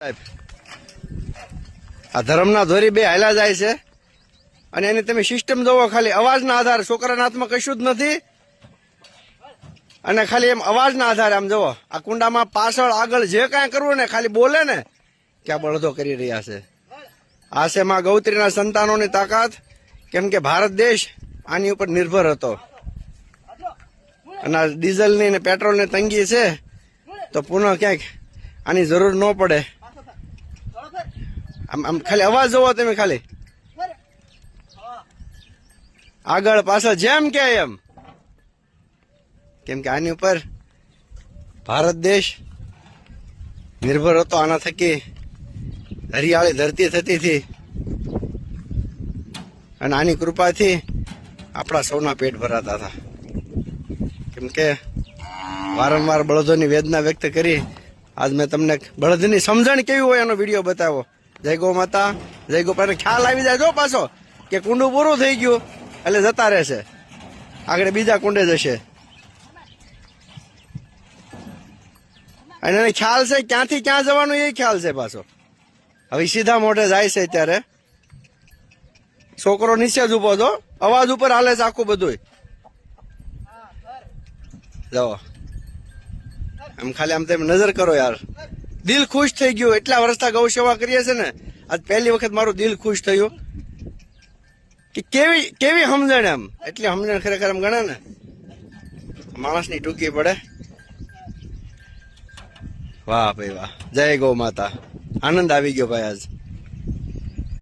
આ ધર્મના ધોરી બે હાલ્યા જાય છે અને એની તમે સિસ્ટમ જોવો, ખાલી અવાજના આધારે. છોકરાના હાથમાં કશું જ નથી અને ખાલી એમ અવાજના આધારે આમ જોવો, આ કુંડામાં પાછળ આગળ જે કાંઈ કરવું ને ખાલી બોલે ને કે આ બળદો કરી રહ્યા છે. આ છે માં ગૌત્રીના સંતાનોની તાકાત. કેમ કે ભારત દેશ આની ઉપર નિર્ભર હતો અને આ ડીઝલની ને પેટ્રોલની તંગી છે તો પુનઃ ક્યાંક આની જરૂર ન પડે. આમ ખાલી અવાજ જોવો તમે, ખાલી આગળ પાછળ જેમ કે એમ. કેમ કે આની ઉપર ભારત દેશ નિર્ભર હતો. આના થકી હરિયાળી ધરતી થતી હતી અને આની કૃપાથી આપણા સૌના પેટ ભરાતા હતા. કેમ કે વારંવાર બળદોની વેદના વ્યક્ત કરી આજ મેં તમને બળદની સમજણ કેવી હોય એનો વિડીયો બતાવો. જય ગૌ માતા, જય ગોપાલ. ખ્યાલ આવી જાય જો પાછો કે કુંડું પૂરું થઈ ગયું એટલે જતા રહેશે, આગળ બીજા કુંડે જશે. અને એને ખ્યાલ છે ક્યાંથી ક્યાં જવાનું એ ખ્યાલ છે પાછો. હવે સીધા મોઢે જાય છે. ત્યારે છોકરો નીચે જ ઉભો છો, અવાજ ઉપર હાલે છે આખું બધું. જાઓ આમ ખાલી આમ તમે નજર કરો યાર, દિલ ખુશ થઈ ગયું. એટલા વર્ષથી ગૌ સેવા કરીએ છે ને, આજ પહેલી વખત મારું દિલ ખુશ થયું કે કેવી સમજણ. એમ એટલી સમજણ ખરેખર એમ ગણે ને માણસની ટૂંકી પડે. વાહ ભાઈ વાહ, જય ગૌ માતા. આનંદ આવી ગયો ભાઈ આજ.